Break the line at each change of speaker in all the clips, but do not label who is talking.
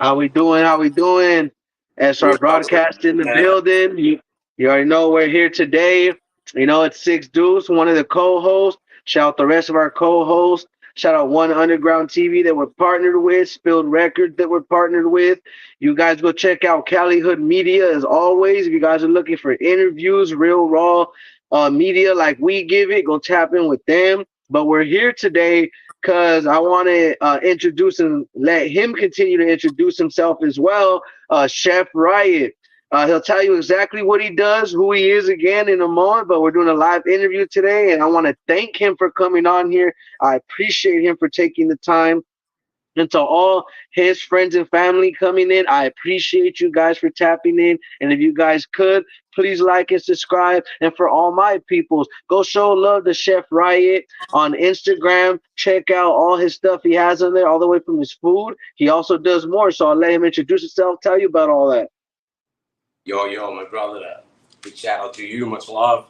How we doing? How we doing? SR
Real
broadcast in the
man.
building. You already know we're here today. You know it's Six Deuce, one of the co-hosts. Shout out the rest of our co-hosts. Shout out One Underground TV that we're partnered with. Spilled Records that we're partnered with. You guys go check out Cali Hood Media as always. If you guys are looking for interviews, real raw media like we give it, go tap in with them. But we're here today because I want to introduce and let him continue to introduce himself as well. Chef Riot. He'll tell you exactly what he does, who he is again in a moment, but we're doing a live interview today, and I want to thank him for coming on here. I appreciate him for taking the time. And to all his friends and family coming in, I appreciate you guys for tapping in. And if you guys could, please like and subscribe. And for all my peoples, go show love to Chef Riot on Instagram. Check out all his stuff he has on there, all the way from his food. He also does more. So I'll let him introduce himself, tell you about all that.
Yo, my brother. Big shout out to you. Much love.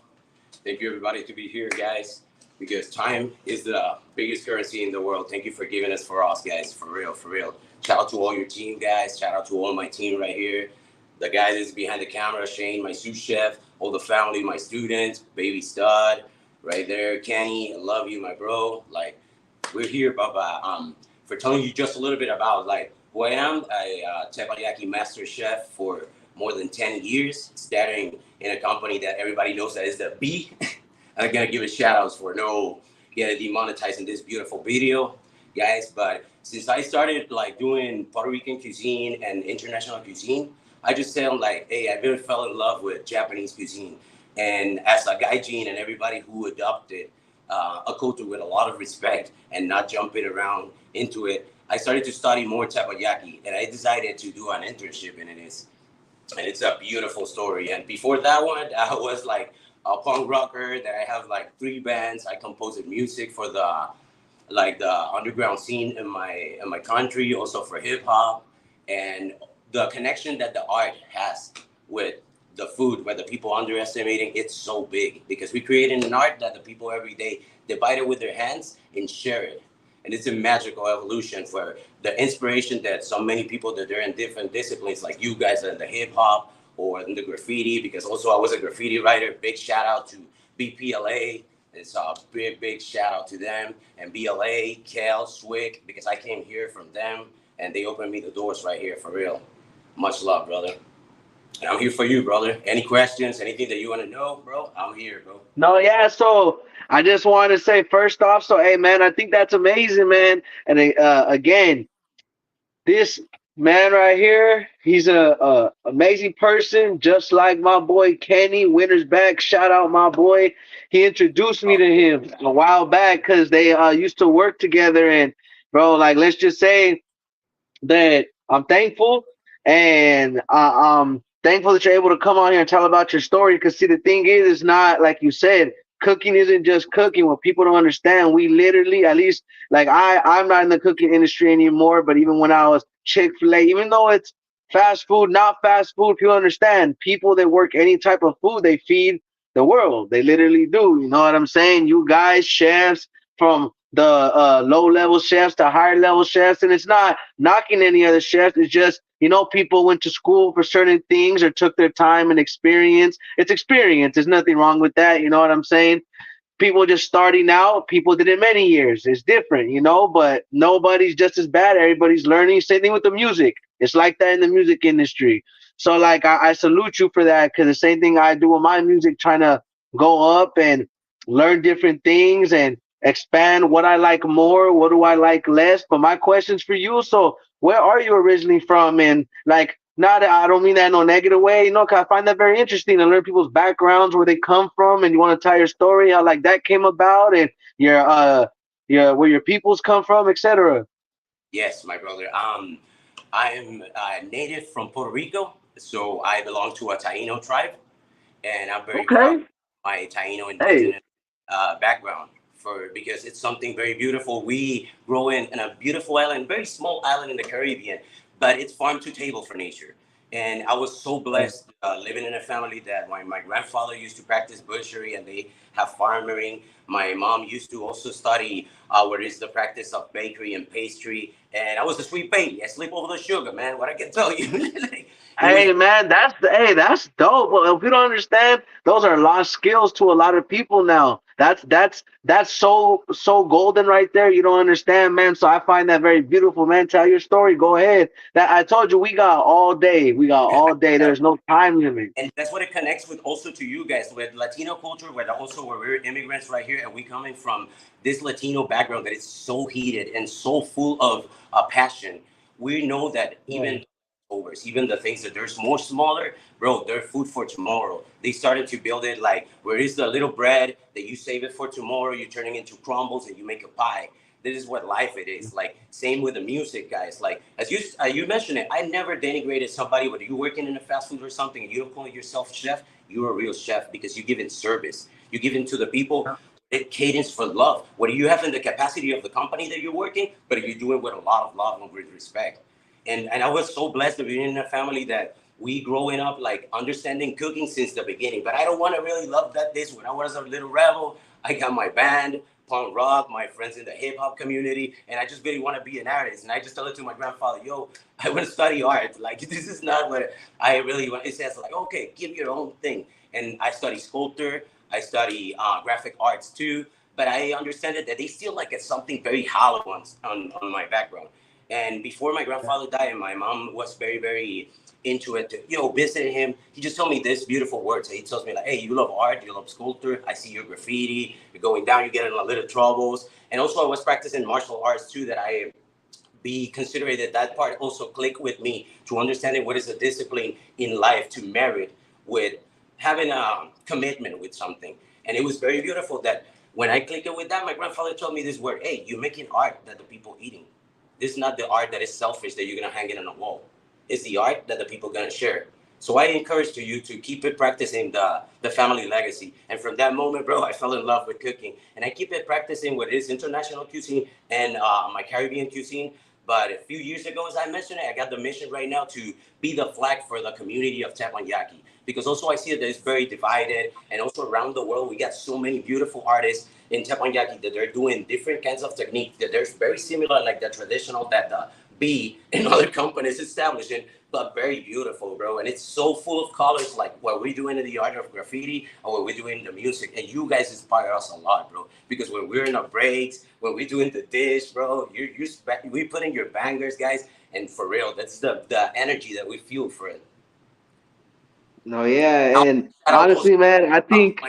Thank you, everybody, to be here, guys. Because time is the biggest currency in the world. Thank you for giving us for us, guys. For real, for real. Shout out to all your team, guys. Shout out to all my team right here. The guy that's behind the camera, Shane, my sous chef, all the family, my students, baby stud, right there, Kenny. I love you, my bro. Like, we're here, Baba. For telling you just a little bit about like who I am. Teppanyaki master chef for more than 10 years, starting in a company that everybody knows that is the B. I'm gonna give a shout outs for no getting demonetized in this beautiful video, guys. But since I started like doing Puerto Rican cuisine and international cuisine, I just said like, hey, I really fell in love with Japanese cuisine. And as a gaijin and everybody who adopted a culture with a lot of respect and not jumping around into it, I started to study more teppanyaki, and I decided to do an internship in it. And it's a beautiful story. And before that one, I was like a punk rocker. That I have like 3 bands. I composed music for the underground scene in my country, also for hip hop, and the connection that the art has with the food, where the people underestimating it's so big because we created an art that the people every day they bite it with their hands and share it. And it's a magical evolution for the inspiration that so many people that they're in different disciplines, like you guys are in the hip hop or in the graffiti, because also I was a graffiti writer. Big shout out to BPLA. It's a big shout out to them and BLA, Cal, Swick, because I came here from them and they opened me the doors right here for real. Much love, brother. And I'm here for you, brother. Any questions, anything that you want to know, bro? I'm here, bro.
No, yeah. So I just wanted to say first off, so hey, man, I think that's amazing, man. And again, this man right here, he's a amazing person, just like my boy Kenny. Winter's back. Shout out my boy. He introduced me to him a while back because they used to work together. And bro, like let's just say that I'm thankful, and I'm thankful that you're able to come on here and tell about your story. Because see, the thing is, it's not like you said. Cooking isn't just cooking. What people don't understand, we literally, at least, like I'm not in the cooking industry anymore. But even when I was Chick-fil-A, even though it's fast food, not fast food, people understand. People that work any type of food, they feed the world. They literally do. You know what I'm saying? You guys, chefs, from the low level chefs to higher level chefs, and it's not knocking any other chefs. It's just people went to school for certain things or took their time and experience. It's experience. There's nothing wrong with that. You know what I'm saying? People just starting out, people did it many years. It's different, but nobody's just as bad. Everybody's learning. Same thing with the music. It's like that in the music industry. So like I salute you for that, because the same thing I do with my music, trying to go up and learn different things and expand what I like more, what do I like less. But my question's for you. So where are you originally from? And like, not, I don't mean that in no negative way, 'cause I find that very interesting to learn people's backgrounds, where they come from, and you want to tell your story, how like that came about, and your where your peoples come from, etc.
Yes, my brother. I'm native from Puerto Rico, so I belong to a Taino tribe, and I'm very proud of
Okay.
my Taino
Hey.
indigenous background for because it's something very beautiful. We grow in a beautiful island, very small island in the Caribbean, but it's farm to table for nature. And I was so blessed living in a family that my grandfather used to practice butchery and they have farming. My mom used to also study what is the practice of bakery and pastry. And I was a sweet baby. I sleep over the sugar, man. What I can tell you. Like, it was
Hey man, that's dope. Well, if you don't understand, those are lost skills to a lot of people now. That's so golden right there. You don't understand, man. So I find that very beautiful, man. Tell your story. Go ahead. That I told you we got all day. We got all day. There's no time limit.
and that's what it connects with also to you guys with Latino culture, where also where we're immigrants right here, and we coming from this Latino background that is so heated and so full of passion. We know that even overs, even the things that they're more smaller, bro, they're food for tomorrow. They started to build it like where is the little bread that you save it for tomorrow, you turn it into crumbles and you make a pie. This is what life it is. Like same with the music, guys. Like as you mentioned it, I never denigrated somebody. Whether you're working in a fast food or something, and you don't call yourself chef, you're a real chef because you give in service. You give in to the people. It cadence for love. What do you have in the capacity of the company that you're working, but you do it with a lot of love and with respect. And I was so blessed to be in a family that we growing up like understanding cooking since the beginning. But I don't want to really love that this when I was a little rebel. I got my band, punk rock, my friends in the hip hop community, and I just really want to be an artist. And I just told it to my grandfather, yo, I want to study art. Like this is not what I really want. It says like, okay, give your own thing. And I study sculpture, I study graphic arts too. But I understand it that they still like it's something very hollow on my background. And before my grandfather died, and my mom was very, very into it. Visiting him, he just told me this beautiful words. He tells me like, "Hey, you love art, you love sculpture. I see your graffiti. You're going down. You get in a little troubles." And also, I was practicing martial arts too. That I be considerate that part also click with me to understanding what is a discipline in life to merit with having a commitment with something. And it was very beautiful that when I clicked with that, my grandfather told me this word: "Hey, you're making art that the people eating. This is not the art that is selfish that you're gonna hang it on a wall. It's the art that the people gonna share." So I encourage to you to keep it practicing the family legacy. And from that moment, bro, I fell in love with cooking. And I keep it practicing what is international cuisine and my Caribbean cuisine. But a few years ago, as I mentioned, I got the mission right now to be the flag for the community of Teppanyaki. Because also I see that it's very divided. And also around the world, we got so many beautiful artists in Teppanyaki that they're doing different kinds of technique that they're very similar like the traditional that the B and other companies establishing, but very beautiful, bro. And it's so full of colors, like what we're doing in the art of graffiti or what we're doing in the music. And you guys inspire us a lot, bro. Because when we're in our breaks, when we're doing the dish, bro, we put in your bangers, guys. And for real, that's the energy that we feel for it.
No, yeah,
Now,
and
shout out also
honestly, man, I think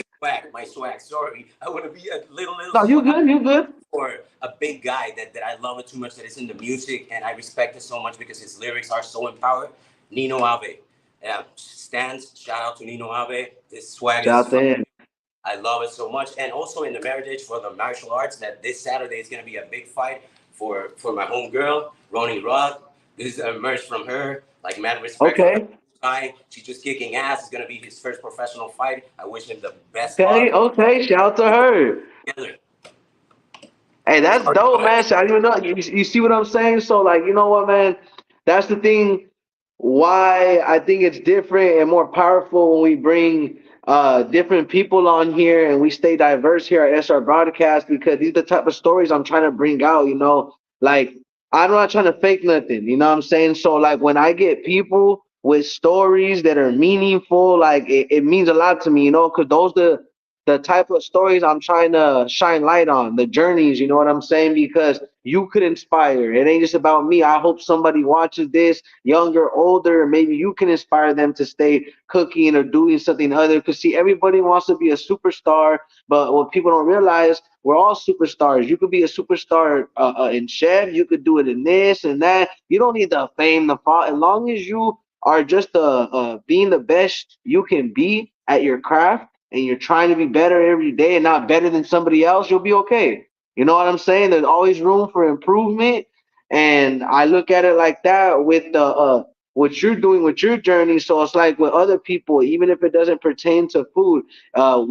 my swag. Sorry, I want to be a little
no, you
swag
good, you good.
for a big guy that I love it too much that is in the music and I respect it so much because his lyrics are so empowered. Nino Ave. Yeah, stands. Shout out to Nino Ave. This swag
Shout
is
out to him.
I love it so much. And also in the Meritage for the martial arts, that this Saturday is going to be a big fight for my home girl, Ronnie Roth. This is a merch from her. Like, mad respect for her.
Okay,
Guy. She's just kicking ass. It's going to be his first professional fight. I wish him the best
okay,
luck.
okay. Shout out to her.
Together.
Hey, that's dope, man. So, you know, you see what I'm saying? So, like, you know what, man? That's the thing. Why I think it's different and more powerful when we bring different people on here and we stay diverse here at SR Broadcast because these are the type of stories I'm trying to bring out. You know, like I'm not trying to fake nothing. You know what I'm saying? So, like, when I get people with stories that are meaningful, like it means a lot to me. You know, because those the type of stories I'm trying to shine light on, the journeys, you know what I'm saying? Because you could inspire. It ain't just about me. I hope somebody watches this, younger, older, maybe you can inspire them to stay cooking or doing something other. Because, see, everybody wants to be a superstar, but what people don't realize, we're all superstars. You could be a superstar in chef, you could do it in this and that. You don't need the fame, the fall. As long as you are just being the best you can be at your craft and you're trying to be better every day and not better than somebody else, you'll be okay. You know what I'm saying? There's always room for improvement, and I look at it like that what you're doing with your journey. So it's like with other people, even if it doesn't pertain to food,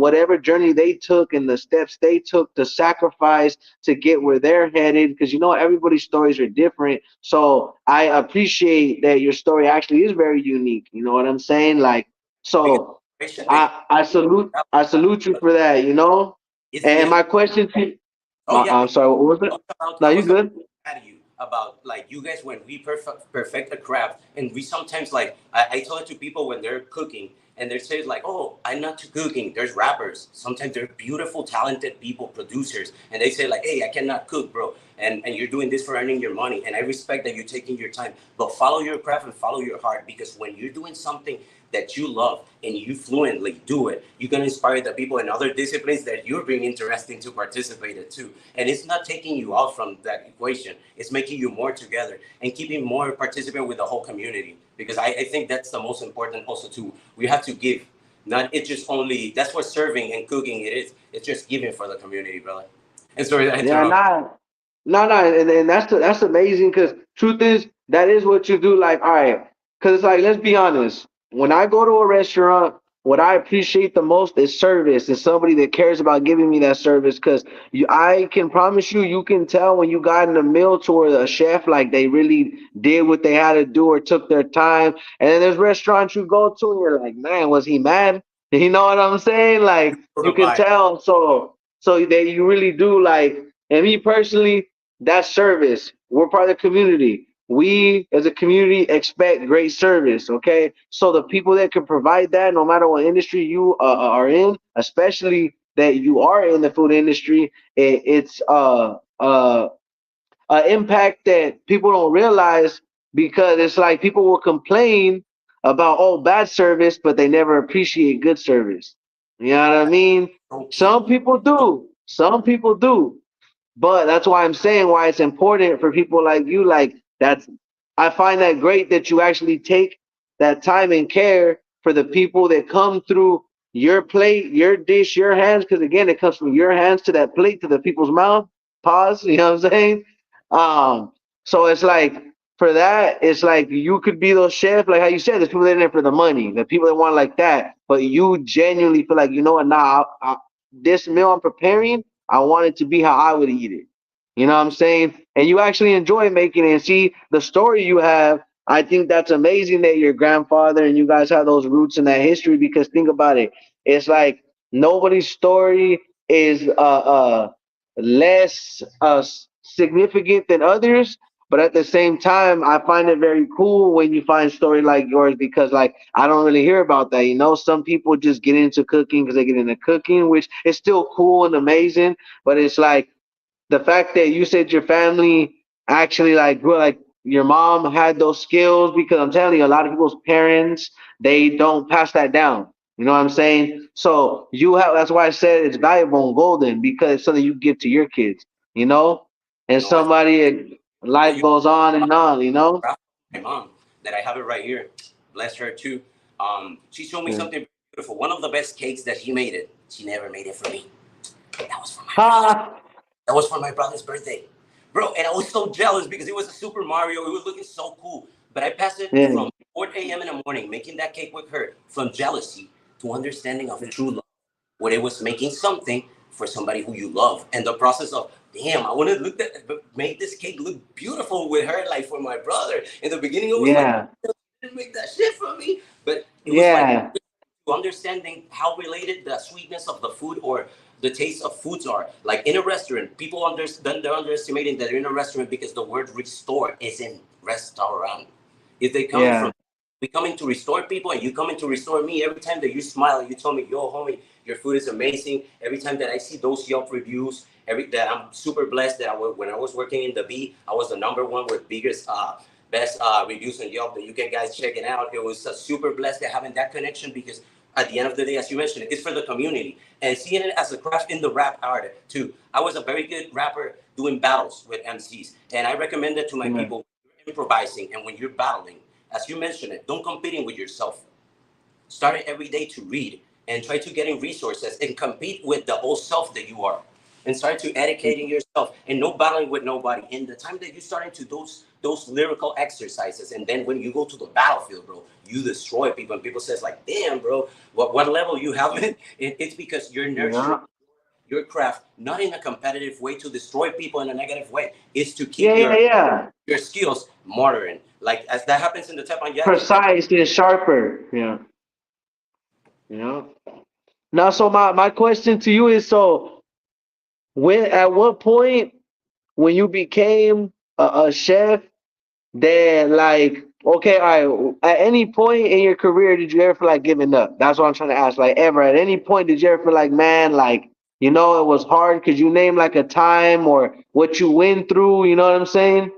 whatever journey they took and the steps they took to sacrifice to get where they're headed, because you know everybody's stories are different. So I appreciate that your story actually is very unique. You know what I'm saying? Like,
Because
so
the generation that
I salute you for that. You know. And
it's
my question to
oh yeah.
I'm sorry, what was it? No,
I
you
was about
good?
to add you about like you guys when we perfect a craft and we sometimes like I tell it to people when they're cooking and they say like, oh, I'm not too cooking. There's rappers. Sometimes they're beautiful, talented people, producers, and they say like, hey, I cannot cook, bro. And you're doing this for earning your money. And I respect that you're taking your time. But follow your craft and follow your heart because when you're doing something that you love and you fluently do it, you're gonna inspire the people in other disciplines that you're being interesting to participate in too. And it's not taking you out from that equation. It's making you more together and keeping more participant with the whole community. Because I think that's the most important also too. We have to give. Not it just only that's what serving and cooking it is. It's just giving for the community, brother. And sorry that I
Yeah,
interrupt.
nah, no, no, and that's amazing because truth is that is what you do. Like, all right, because it's like let's be honest. When I go to a restaurant, what I appreciate the most is service and somebody that cares about giving me that service. Because I can promise you, you can tell when you got in a meal to where a chef like they really did what they had to do or took their time. And then there's restaurants you go to and you're like, man, was he mad? You know what I'm saying? Like you can
Provide.
tell. So that you really do like. And me personally, that's service. We're part of the community. We as a community expect great service. Okay, so the people that can provide that, no matter what industry you are in, especially that you are in the food industry, it's impact that people don't realize because it's like people will complain about bad service, but they never appreciate good service. You know what I mean?
So key.
Some people do. Some people do. But that's why I'm saying why it's important for people like you. Like that's I find that great that you actually take that time and care for the people that come through your plate, your dish, your hands. Because again, it comes from your hands to that plate to the people's mouth. Pause. You know what I'm saying? So it's like for that, it's like you could be those chefs, like how you said, there's people that are in there for the money, the people that want like that. But you genuinely feel like, you know what, nah, this meal I'm preparing, I want it to be how I would eat it. You know what I'm saying? And you actually enjoy making it and see the story you have. I think that's amazing that your grandfather and you guys have those roots in that history because think about it. It's like nobody's story is less significant than others. But at the same time, I find it very cool when you find story like yours because, like, I don't really hear about that. You know, some people just get into cooking because they get into cooking, which is still cool and amazing. But it's like the fact that you said your family actually like grew like your mom had those skills because I'm telling you, a lot of people's parents they don't pass that down. You know what I'm saying? So you have that's why I said it's valuable and golden because it's something you give to your kids. You know, and
No, I
somebody life
you
goes on and on. You know.
my mom that I have it right here. Bless her too. She showed me
Yeah.
something beautiful. One of the best cakes that she made it. She never made it for me. That was for my brother.
Ha!
That was for my brother's birthday, bro. And I was so jealous because it was a Super Mario. It was looking so cool. But I passed it
Yeah.
from 4 a.m. in the morning making that cake with her, from jealousy to understanding of true love, where it was making something for somebody who you love, and the process of damn, I want to look at make this cake look beautiful with her, like for my brother. In the beginning, it was like
Yeah.
didn't make that shit for me, but it was like
Yeah.
understanding how related the sweetness of the food or the taste of foods are. Like in a restaurant, people understand they're underestimating that they're in a restaurant because the word restore is in restaurant. If they coming from
Yeah.
we coming to restore people and you coming to restore me every time that you smile and you tell me, yo, homie, your food is amazing. Every time that I see those Yelp reviews, every that I'm super blessed that when I was working in the B, I was the number one with biggest best reviews on Yelp that you can guys check it out. It was super blessed that having that connection because at the end of the day, as you mentioned, it's for the community and seeing it as a craft in the rap art too. I was a very good rapper doing battles with MCs, and I recommend it to my
Yeah.
people improvising and when you're battling, as you mentioned it, don't competing with yourself. Start every day to read and try to get in resources and compete with the old self that you are. and start to educating yourself and no battling with nobody. And the time that you start into those lyrical exercises, and then when you go to the battlefield, bro, you destroy people, and people says like, damn, bro, what level you have it? It's because you're nurturing
Yeah.
your craft not in a competitive way to destroy people in a negative way. It's to keep
Yeah, yeah, yeah.
your skills modern. Like as that happens in the Teppanyaki, that
Precise and sharper. Yeah. You know. Now, so my question to you is so when at what point when you became a chef, then like okay, all right, at any point in your career did you ever feel like giving up? That's what I'm trying to ask. Like ever at any point did you ever feel like man, like you know it was hard? Could you name like a time or what you went through? You know what I'm saying?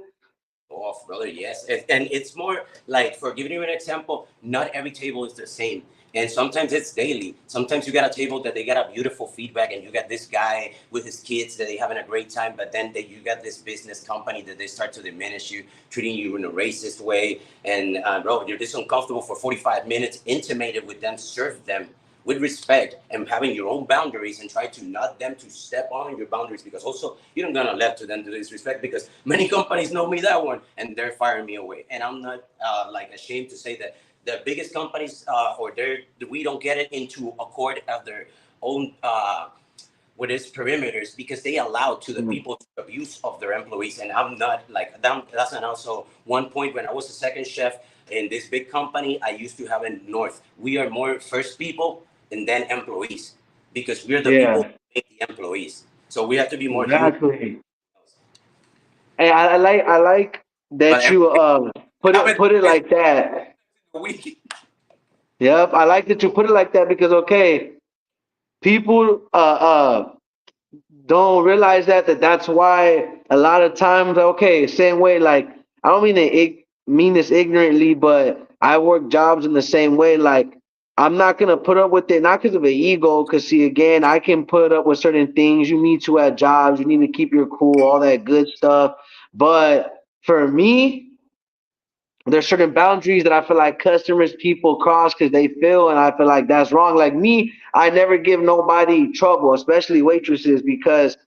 off, brother. Yes, and it's more like for giving you an example. Not every table is the same, and sometimes it's daily. Sometimes you got a table that they got a beautiful feedback, and you got this guy with his kids that they having a great time, but then you got this business company that they start to diminish you, treating you in a racist way, and bro, you're just uncomfortable for 45 minutes, intimated with them, serve them with respect and having your own boundaries and try to not them to step on your boundaries because also you don't gonna let to them to disrespect because many companies know me that one and they're firing me away and I'm not like ashamed to say that the biggest companies or they're we don't get it into accord of their own with its perimeters because they allow to the
Mm.
people to abuse of their employees and I'm not like that's an also one point when I was a second chef in this big company I used to have in north we are more first people and then employees because we're the people
Yeah,
who make the employees so we have to be more human
exactly. Hey, I like
but
that you
employees happen
put it like that.
a week.
Yep, I like that you put it like that because okay, people don't realize that that's why a lot of times okay same way like I don't mean to mean this ignorantly but I work jobs in the same way like I'm not gonna put up with it not because of an ego because see again I can put up with certain things you need to at jobs you need to keep your cool all that good stuff but for me there's certain boundaries that I feel like customers people cross because they feel and I feel like that's wrong. Like me, I never give nobody trouble, especially waitresses, because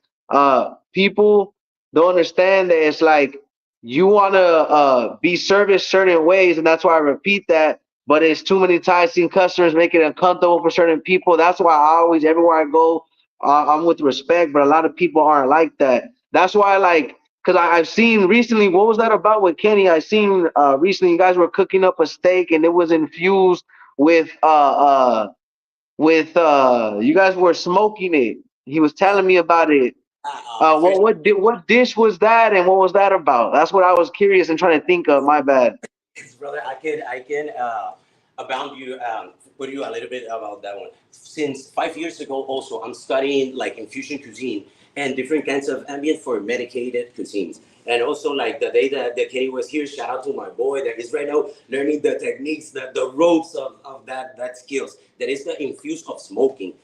people don't understand that it's like you want to be serviced certain ways, and that's why I repeat that. But it's too many times seen customers make it uncomfortable for certain people. That's why I always everywhere I go, I'm with respect. But a lot of people aren't like that. That's why like because I've seen recently, what was that about with Kenny? I seen recently you guys were cooking up a steak and it was infused with you guys were smoking it. He was
Yeah
telling me about it.
fish
What dish was that and what was that about? That's what I was curious and trying to think of. My bad.
brother. I can abound you put you a little bit about that one. Since 5 years ago, also I'm studying like infusion cuisine and different kinds of ambient for medicated cuisines. And also like the day that Kenny was here, shout out to my boy that is right now learning the techniques, the ropes of that skills. That is the infuse of smoking.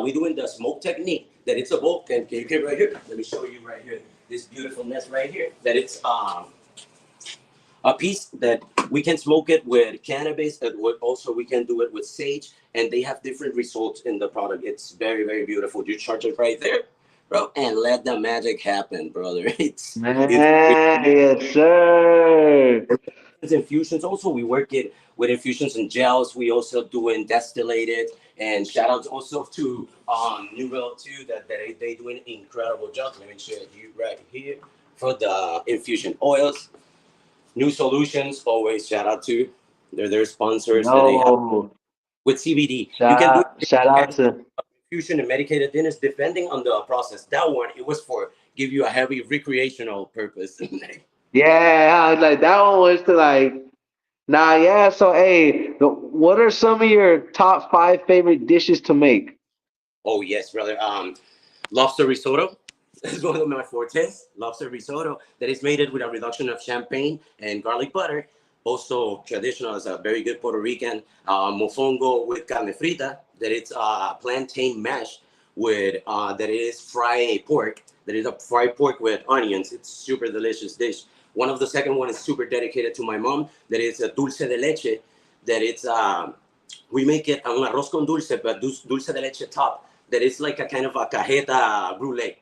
We doing the smoke technique that it's a bowl. Can you get right here? Let me show you right here. This beautifulness right here. That it's a piece that we can smoke it with cannabis and also we can do it with sage and they have different results in the product it's very very beautiful you charge it right there bro and let the magic happen brother it's
Man, yes, sir.
infusions also we work it with infusions and gels we also do in distillated and shout outs also to Newell too that they do an incredible job let me show you right here for the infusion oils New Solutions, always shout out to. They're their sponsors that they have
No,
with CBD. You can do it
shout out
as
to
infusion and medicated dinners, depending on the process. That one, it was for give you a heavy recreational purpose.
yeah, like that one was to like nah, yeah. So, hey, what are some of your top five favorite dishes to make?
oh yes, brother. Lobster risotto. That's one of my fortes. Lobster risotto that is made it with a reduction of champagne and garlic butter. Also traditional is a very good Puerto Rican mofongo with carne frita. That it's plantain mash with that is fried pork. That is a fried pork with onions. It's super delicious dish. One of the second one is super dedicated to my mom. That is a dulce de leche. That it's we make it un arroz con dulce, but dulce de leche top. That is like a kind of a cajeta brulee.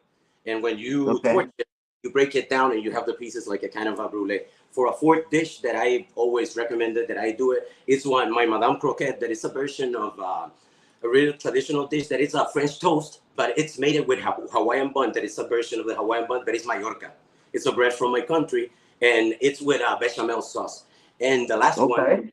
And when you torch
Okay.
it, you break it down and you have the pieces like a kind of a brulee. For a fourth dish that I always recommended that I do it, it's one my Madame Croquette that is a version of a real traditional dish that is a French toast, but it's made it with Hawaiian bun. That is a version of the Hawaiian bun, but it's Mallorca. It's a bread from my country, and it's with bechamel sauce. And the last one,
Okay.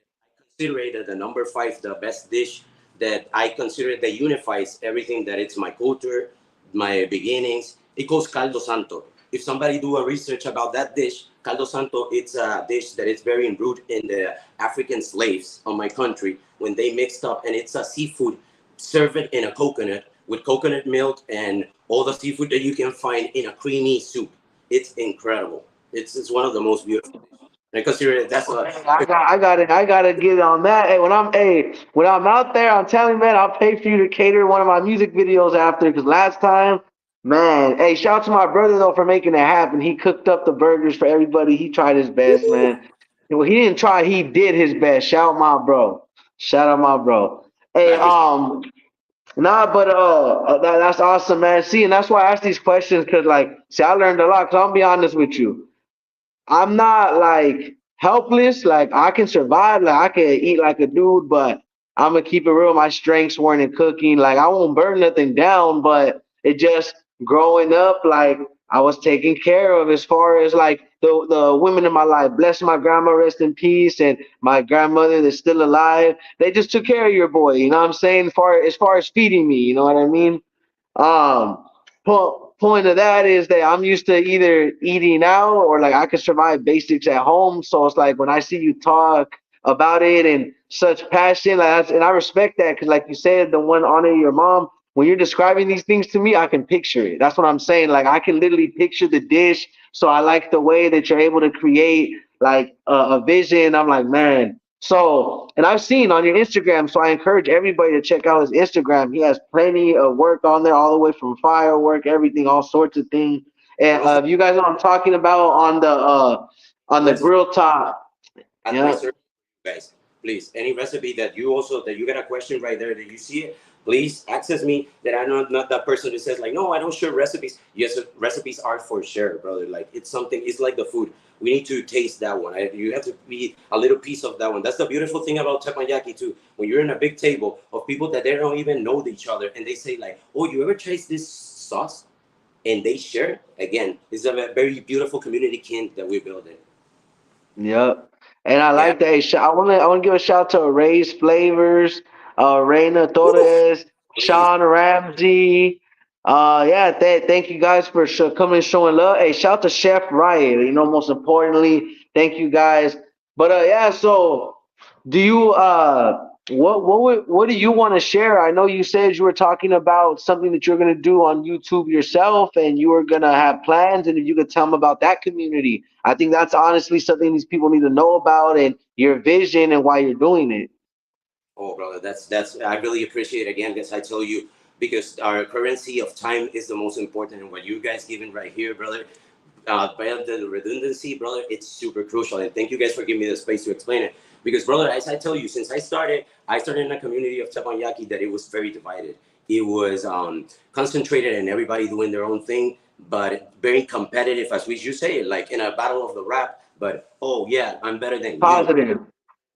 considered the number five, the best dish that I consider that unifies everything that it's my culture, my beginnings. It goes caldo santo. If somebody do a research about that dish, caldo santo, it's a dish that is very rooted in the African slaves of my country when they mixed up, and it's a seafood served in a coconut with coconut milk and all the seafood that you can find in a creamy soup. It's incredible. It's one of the most beautiful dishes. And I consider it that's a
Okay, I gotta get on that. When I'm out there, I'm telling you, man, I'll pay for you to cater one of my music videos after. Cause last time, man, hey, shout out to my brother though for making it happen. He cooked up the burgers for everybody. He tried his best, man. Well, he didn't try, he did his best. Shout out my bro. Shout out my bro. Hey,
I appreciate.
nah, but that's awesome, man. See, and that's why I ask these questions, cause like, see, I learned a lot. Cause I'll be honest with you. I'm not like helpless. Like I can survive. Like I can eat like a dude, but I'm gonna keep it real. My strengths weren't in cooking. Like I won't burn nothing down, but it just growing up, like I was taken care of as far as like the women in my life. Bless my grandma, rest in peace, and my grandmother that's still alive. They just took care of your boy. You know what I'm saying? As far as feeding me, you know what I mean? Um, point of that is that I'm used to either eating out or like I can survive basics at home. So it's like when I see you talk about it and such passion, like and I respect that because, like you said, the one honor your mom. When you're describing these things to me, I can picture it. That's what I'm saying. Like I can literally picture the dish. So I like the way that you're able to create like a vision. I'm like, man, so, and I've seen on your Instagram, so I encourage everybody to check out his Instagram. He has plenty of work on there, all the way from firework, everything, all sorts of things. And
And also,
you guys know what I'm talking about on the
let's
grill top.
at my
Yeah,
service, guys. Please, any recipe that you also that you got a question right there that you see it, please access me. That I'm not that person who says like, no, I don't share recipes. Yes, recipes are for share, brother. Like it's something. It's like the food. We need to taste that one. You have to be a little piece of that one. That's the beautiful thing about teppanyaki too. When you're in a big table of people that they don't even know each other, and they say like, "Oh, you ever taste this sauce?" and they share. Again, it's a very beautiful community kin that we're building.
yep. And I
Yeah.
like that. Hey, I want to give a shout out to Ray's Flavors, Reina
Woo!
Torres,
Please.
Sean Ramsey. Yeah, thank you guys for coming and showing love. Hey, shout out to Chef Riot. Most importantly, thank you guys. But yeah, so do you what do you want to share? I know you said you were talking about something that you're gonna do on YouTube yourself, and you were gonna have plans, and if you could tell them about that community, I think that's honestly something these people need to know about and your vision and why you're doing it.
Oh, brother, that's I really appreciate it again because I tell you because our currency of time is the most important, and what you guys given right here, brother. By the redundancy, brother, it's super crucial, and thank you guys for giving me the space to explain it. Because, brother, as I tell you, since I started in a community of Teppanyaki that it was very divided. It was concentrated and everybody doing their own thing, but very competitive, as we should say, like in a battle of the rap. But oh yeah, I'm better than you.
Positive.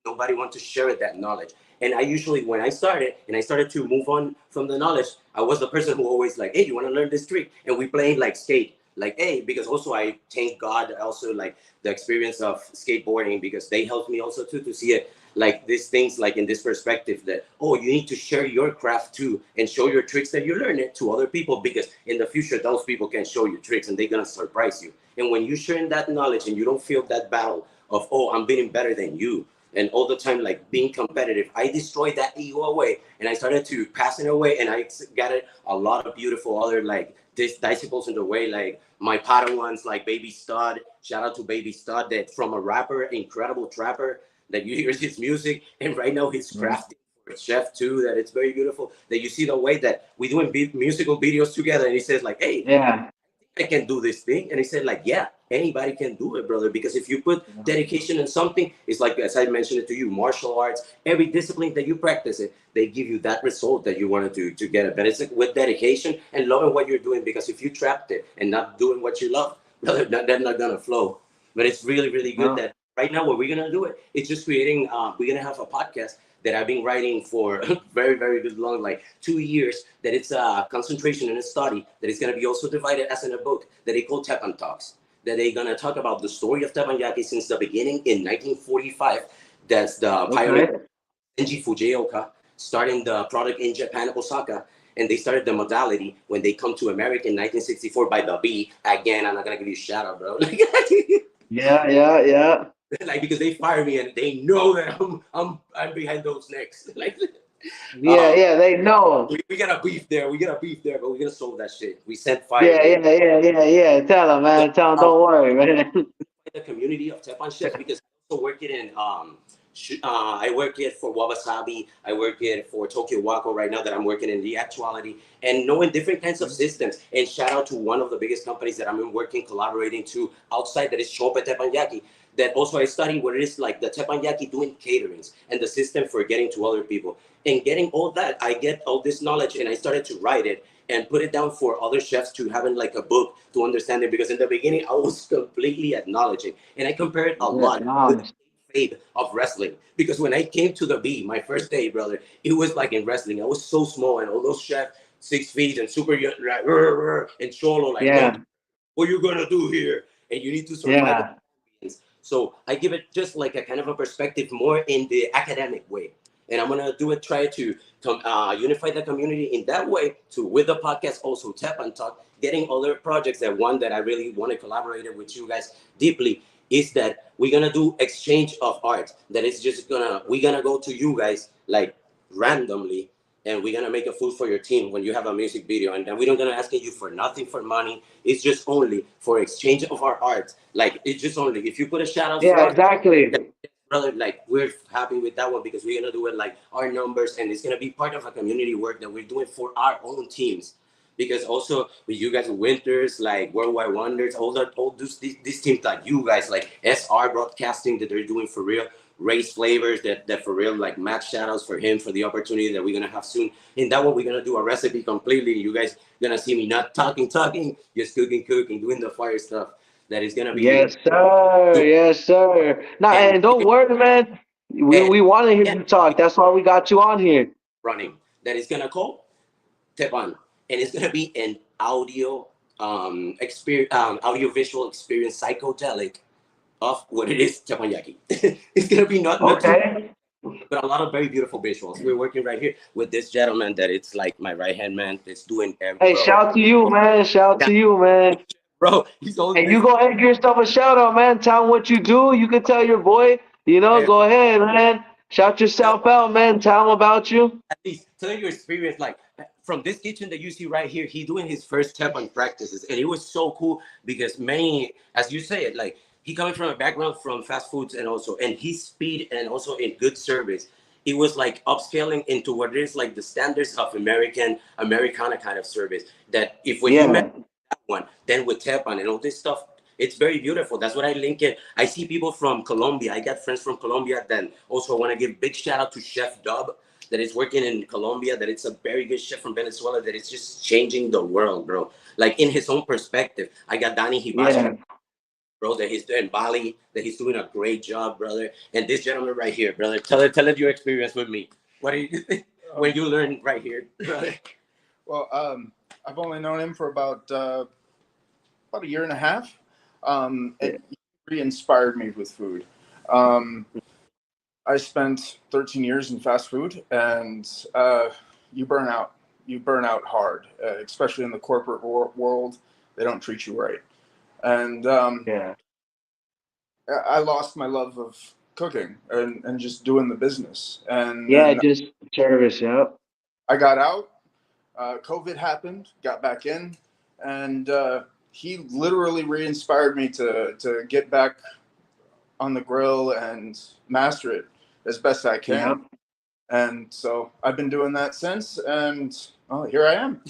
Nobody wants to share that knowledge. And I usually, when I started and I started to move on from the knowledge, I was the person who always like, hey, you want to learn this trick? And we playing like skate, like, hey, because also I thank God also like the experience of skateboarding because they helped me also too to see it like these things like in this perspective that oh you need to share your craft too and show your tricks that you learn it to other people because in the future those people can show you tricks and they're gonna surprise you. And when you're sharing that knowledge and you don't feel that battle of oh I'm being better than you and all the time like being competitive, I destroyed that ego away and I started to pass it away and I got it a lot of beautiful other like disciples in the way like my Padawans like Baby Stud. Shout out to Baby Stud that from a rapper, incredible trapper that you hear his music and right now he's
Yeah.
crafting for a chef too that it's very beautiful that you see the way that we doing musical videos together and he says like hey
Yeah.
I can do this thing. And he said, like, yeah, anybody can do it, brother. Because if you put dedication in something, it's like, as I mentioned it to you, martial arts, every discipline that you practice it, they give you that result that you wanted to get it. But it's like with dedication and loving what you're doing. Because if you trapped it and not doing what you love, brother, that's not going to flow. But it's really, really good
No.
that right now, what we're going to do it, it's just creating, we're going to have a podcast that I've been writing for very, very good long, like 2 years, that it's a concentration and a study that is going to be also divided as in a book that they call Teppan Talks, that they're going to talk about the story of Teppanyaki since the beginning in 1945. That's the pioneer
Okay.
Kenji Fujioka starting the product in Japan, Osaka, and they started the modality when they come to America in 1964 by the B. Again, I'm not going to give you a shout out, bro.
Yeah, yeah, yeah.
Like because they fire me and they know that I'm behind those necks. Like
Yeah,
um,
yeah, they know.
we got a beef there. We got a beef there, but we're gonna solve that shit. We sent fire,
Yeah,
baby.
yeah, yeah, yeah, yeah. Tell them,
So,
man. Tell them,
um,
don't worry, man.
the community of Teppan chefs because I also work it in I work it for Wawasabi. I work it for Tokyo Wako right now that I'm working in the actuality and knowing different kinds of systems. And shout out to one of the biggest companies that I'm working, collaborating to outside that is Chope Teppanyaki. That also I study what it is like the Teppanyaki doing caterings and the system for getting to other people. And getting all that, I get all this knowledge and I started to write it and put it down for other chefs to have in like a book to understand it because in the beginning I was completely acknowledging and I compared a
Yeah,
lot with
nice.
fate of wrestling because when I came to the B my first day, brother, it was like in wrestling I was so small and all those chefs 6 feet and super like and cholo like
Yeah,
what you gonna do here and you need to survive
yeah.
so I give it just like a kind of a perspective more in the academic way. And I'm gonna do it, try to unify the community in that way to with the podcast also tap and talk, getting other projects that one that I really want to collaborate with you guys deeply is that we're gonna do exchange of art. That is just gonna we're gonna go to you guys like randomly and we're gonna make a food for your team when you have a music video and then we're not gonna ask you for nothing for money. It's just only for exchange of our art. Like it's just only if you put a shout out
Yeah,
for us,
exactly.
brother, like we're happy with that one because we're gonna do it like our numbers and it's gonna be part of a community work that we're doing for our own teams. Because also with you guys Winters, like Worldwide Wonders, all these teams like you guys, like SR Broadcasting that they're doing for real, Race Flavors that for real, like Matt shout outs for him for the opportunity that we're gonna have soon. In that one we're gonna do a recipe completely. You guys gonna see me not talking, just cooking, doing the fire stuff. That is gonna be
Yes, sir. Yes, sir. Now,
and
and don't worry, man. We
and
we want to hear
yeah,
you talk. That's why we got you on here.
running. That is gonna call Tepan, and it's gonna be an audio experience, audio visual experience, psychedelic of what it is Teppanyaki. It's gonna be not too,
Okay.
but a lot of very beautiful visuals. We're working right here with this gentleman that it's like my right hand man that's doing
Hey,
bro.
shout to you, man. Shout to you, man.
Bro, he's holding
Hey, you
this.
go ahead and give yourself a shout out, man. Tell him what you do. You can tell your boy. Go ahead, man. Shout yourself out, man. Tell him about you.
At least tell your experience like from this kitchen that you see right here he doing his first step on practices and it was so cool because many as you say it like he coming from a background from fast foods and also and his speed and also in good service it was like upscaling into what is like the standards of Americana kind of service that if when he met
Yeah.
that one then with Tepan and all this stuff it's very beautiful. That's what I link it. I see people from Colombia. I got friends from Colombia. Then also I want to give big shout out to Chef Dub that is working in Colombia. That it's a very good chef from Venezuela. That it's just changing the world, bro. Like in his own perspective. I got Danny Hibachi,
Yeah.
bro. That he's doing Bali. That he's doing a great job, brother. And this gentleman right here, brother. Tell it your experience with me. What do you think when you learn right here, brother?
Well, I've only known him for about a year and a half.
Yeah.
It really inspired me with food. Um, I spent 13 years in fast food, and you burn out. You burn out hard, especially in the corporate world. They don't treat you right, and
Yeah.
I lost my love of cooking and just doing the business. And
Yeah.
then
Just service. Yep.
I got out. COVID happened. Got back in, and he literally re-inspired me to get back on the grill and master it as best I
Yep.
can. And so I've been doing that since, and Oh, here I am.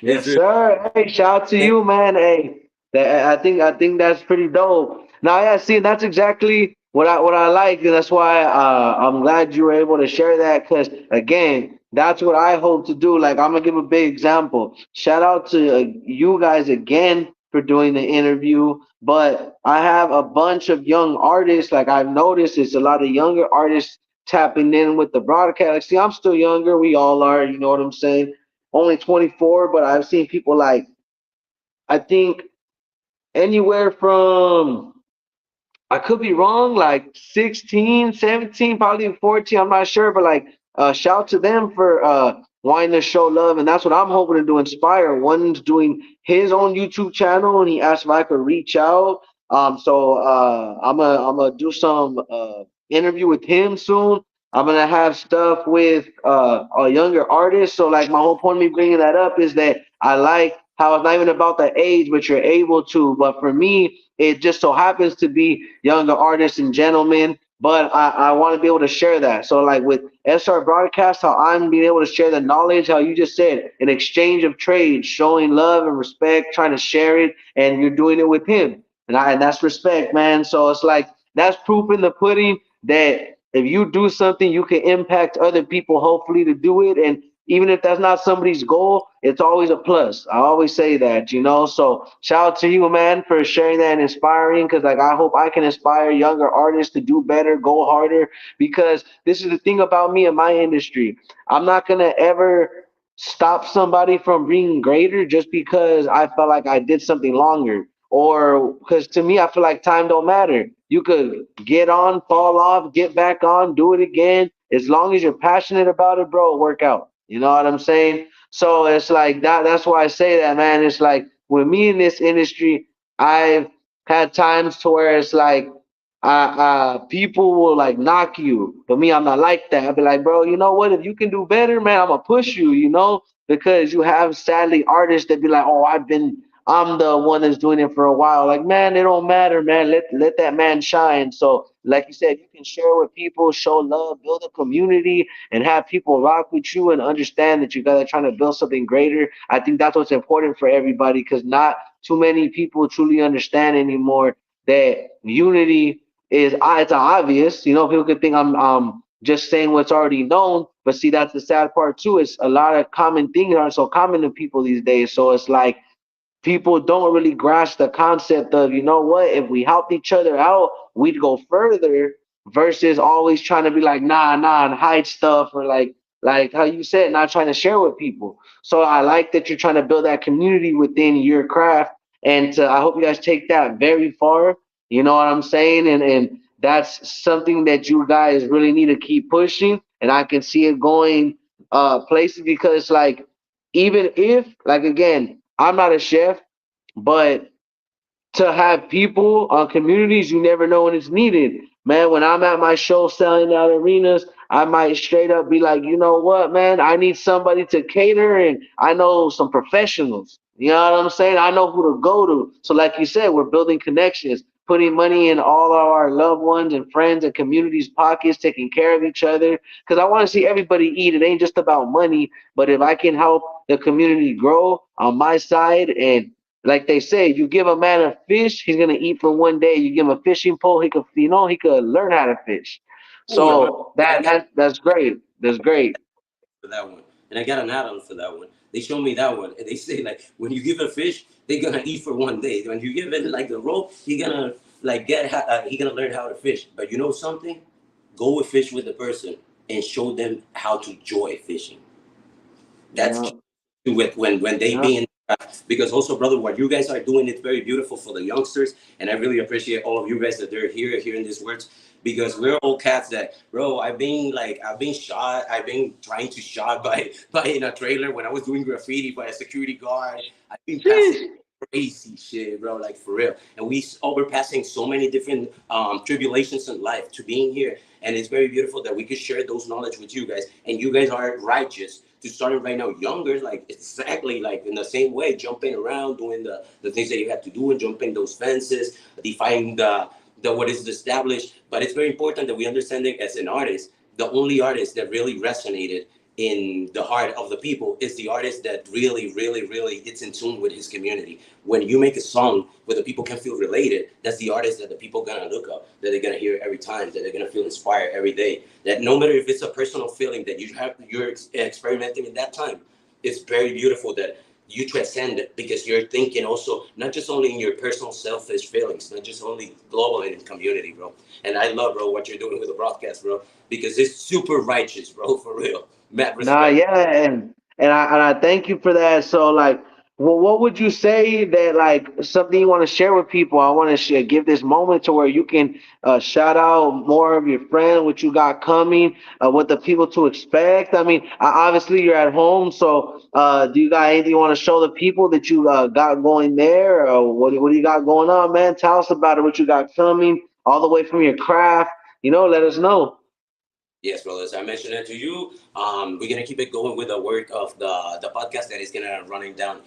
Yes, sir. Hey, shout out to you, man. Hey, I think that's pretty dope. Now, yeah, see, that's exactly what I like, and that's why I'm glad you were able to share that. Because again, that's what I hope to do. Like, I'm gonna give a big example. Shout out to you guys again for doing the interview. But I have a bunch of young artists. Like I've noticed, it's a lot of younger artists tapping in with the broadcast. Like, see, I'm still younger. We all are. You know what I'm saying? Only 24, but I've seen people like I think anywhere from I could be wrong, like 16, 17, probably 14. I'm not sure, but like, shout to them for wanting to show love, and that's what I'm hoping to do. Inspire. One's doing his own YouTube channel, and he asked if I could reach out. So I'm gonna do some interview with him soon. I'm gonna have stuff with a younger artist. So like, my whole point of me bringing that up is that I like how it's not even about the age, but you're able to. But for me, it just so happens to be younger artists and gentlemen, but I want to be able to share that. So like with SR Broadcast, how I'm being able to share the knowledge, how you just said, an exchange of trade, showing love and respect, trying to share it, and you're doing it with him. And that's respect, man. So it's like that's proof in the pudding that if you do something, you can impact other people, hopefully, to do it. And even if that's not somebody's goal, it's always a plus. I always say that, you know. So shout out to you, man, for sharing that and inspiring. Because like I hope I can inspire younger artists to do better, go harder. Because this is the thing about me and my industry. I'm not gonna ever stop somebody from being greater just because I felt like I did something longer. Or because to me, I feel like time don't matter. You could get on, fall off, get back on, do it again. As long as you're passionate about it, bro, work out. You know what I'm saying? So it's like that. That's why I say that, man. It's like with me in this industry, I've had times to where it's like, people will like knock you, but me, I'm not like that. I'll be like, bro, you know what? If you can do better, man, I'm gonna push you. You know, because you have sadly artists that be like, oh, I'm the one that's doing it for a while. Like, man, it don't matter, man. Let that man shine. So, like you said, you can share with people, show love, build a community, and have people rock with you and understand that you guys are trying to build something greater. I think that's what's important for everybody because not too many people truly understand anymore that unity is it's obvious. You know, people could think I'm just saying what's already known, but see, that's the sad part too. It's a lot of common things aren't so common to people these days. So it's like people don't really grasp the concept of, you know what, if we helped each other out, we'd go further versus always trying to be like, nah, and hide stuff or like how you said, not trying to share with people. So I like that you're trying to build that community within your craft. And I hope you guys take that very far. You know what I'm saying? And that's something that you guys really need to keep pushing. And I can see it going places because like even if like again I'm not a chef, but to have people on communities, you never know when it's needed. Man, when I'm at my show selling out arenas, I might straight up be like, you know what, man, I need somebody to cater, and I know some professionals. You know what I'm saying? I know who to go to. So, like you said, we're building connections, putting money in all of our loved ones and friends and communities' pockets, taking care of each other. Because I want to see everybody eat. It ain't just about money, but if I can help the community grow on my side and like they say, you give a man a fish, he's gonna eat for one day. You give him a fishing pole, he could, you know, he could learn how to fish.
Ooh,
So that's great. That's great.
for that one. And I got an add-on for that one. They show me that one, and they say like when you give a fish, they're gonna eat for one day. When you give it like the rope, he gonna like he gonna learn how to fish. But you know something? Go with fish with the person and show them how to enjoy fishing. That's
Yeah,
with when they
yeah.
be in because also brother what you guys are doing it's very beautiful for the youngsters and I really appreciate all of you guys that they're here hearing these words because we're all cats that bro I've been shot I've been trying to shot by in a trailer when I was doing graffiti by a security guard I've been passing
Sheesh.
crazy shit bro like for real and we overpassing so many different tribulations in life to being here and it's very beautiful that we could share those knowledge with you guys and you guys are righteous to starting right now younger, like exactly like in the same way, jumping around, doing the things that you have to do and jumping those fences, defying the what is established. But it's very important that we understand it as an artist. The only artist that really resonated in the heart of the people is the artist that really, really, really it's in tune with his community. When you make a song where the people can feel related, that's the artist that the people gonna look up, that they're gonna hear every time, that they're gonna feel inspired every day. That no matter if it's a personal feeling that you're experimenting in that time, it's very beautiful that you transcend it because you're thinking also not just only in your personal selfish feelings, not just only global and in community, bro. And I love, bro, what you're doing with the broadcast, bro, because it's super righteous, bro, for real. Mad
Nah,
respect.
yeah, and I thank you for that. So like, what would you say that like something you want to share with people? I want to give this moment to where you can shout out more of your friend, what you got coming, what the people to expect. I mean, obviously you're at home, so do you got anything you want to show the people that you got going there, or what do you got going on, man? Tell us about it. What you got coming, all the way from your craft. Let us know.
Yes, well, as I mentioned it to you, we're gonna keep it going with the work of the podcast that is gonna running down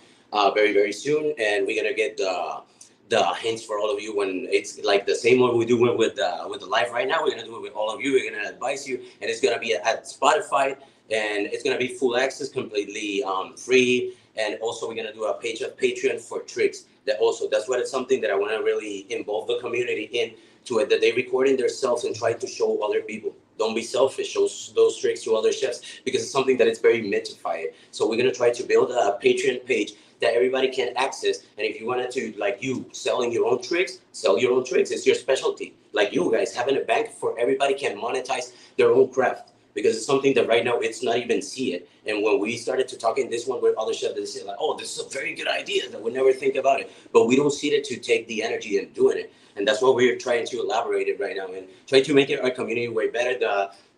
very very soon, and we're gonna get the hints for all of you when it's like the same one we do with the live right now. We're gonna do it with all of you. We're gonna advise you, and it's gonna be at Spotify, and it's gonna be full access, completely free, and also we're gonna do a page of Patreon for tricks. That also that's what it's something that I want to really involve the community in to it, that they recording themselves and try to show other people. Don't be selfish. Show those tricks to other chefs because it's something that is very mythified. So we're gonna try to build a Patreon page that everybody can access. And if you wanted to, like you selling your own tricks, sell your own tricks. It's your specialty. Like you guys having a bank for everybody can monetize their own craft because it's something that right now it's not even see it. And when we started to talk in this one with other chefs, they say like, "Oh, this is a very good idea that we never think about it," but we don't see it to take the energy and doing it. And that's what we're trying to elaborate it right now and try to make it our community way better.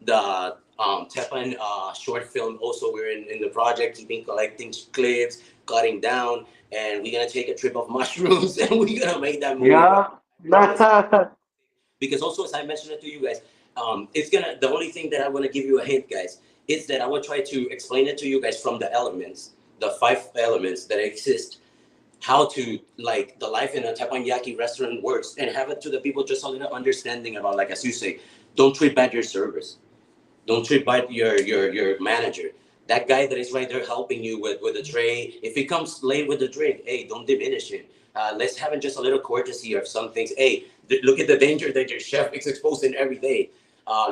The Tepan short film also we're in the project, keeping collecting clips, cutting down, and we're gonna take a trip of mushrooms and we're gonna make that movie, bro.
Yeah.
I promise. Because also as I mentioned it to you guys, it's gonna the only thing that I want to give you a hint, guys, is that I will try to explain it to you guys from the elements, the five elements that exist, how to like the life in a teppanyaki restaurant works, and have it to the people just a little understanding about, like as you say, don't treat bad your servers, don't treat bad your manager, that guy that is right there helping you with the tray. If he comes late with the drink, hey, don't diminish him. Let's have just a little courtesy of some things. Hey, look at the danger that your chef is exposing every day.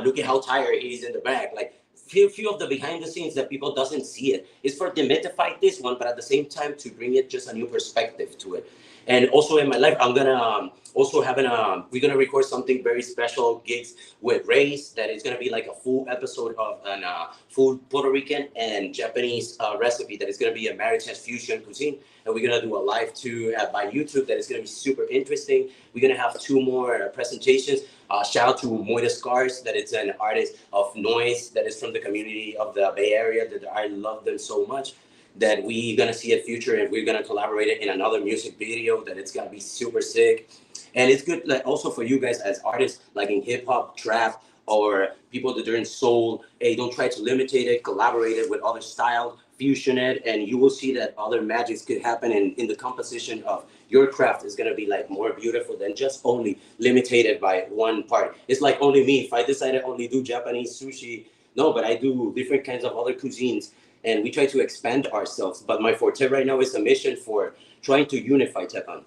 Look at how tired he is in the back. Like few of the behind the scenes that people doesn't see it. It's for demystify this one, but at the same time to bring it just a new perspective to it. And also in my life, I'm gonna also having a we're gonna record something very special gigs with Race that is gonna be like a full episode of an full Puerto Rican and Japanese recipe that is gonna be a Maritime fusion cuisine, and we're gonna do a live too by YouTube that is gonna be super interesting. We're gonna have two more presentations. Shout out to Moida Scars, that is an artist of noise that is from the community of the Bay Area. That I love them so much that we're gonna see a future and we're gonna collaborate it in another music video that it's gonna be super sick. And it's good like also for you guys as artists like in hip hop, trap, or people that are in soul. Hey, don't try to limit it, collaborate it with other style, fusion it, and you will see that other magics could happen in the composition of your craft is gonna be like more beautiful than just only limited by one part. It's like only me. If I decided only do Japanese sushi, no, but I do different kinds of other cuisines and we try to expand ourselves. But my forte right now is a mission for trying to unify Taiwan.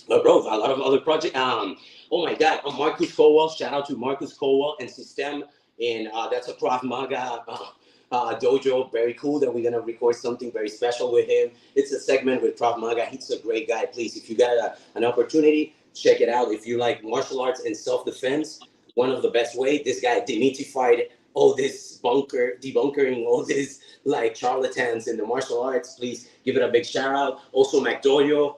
But bro, a lot of other projects. Oh my God, Marcus Cowell. Shout out to Marcus Cowell and System, and that's a Krav Maga dojo. Very cool that we're gonna record something very special with him. It's a segment with Krav Maga. He's a great guy. Please, if you got an opportunity, check it out. If you like martial arts and self defense, one of the best way. This guy demystified all this debunkering all this like charlatans in the martial arts. Please give it a big shout out. Also, McDoyo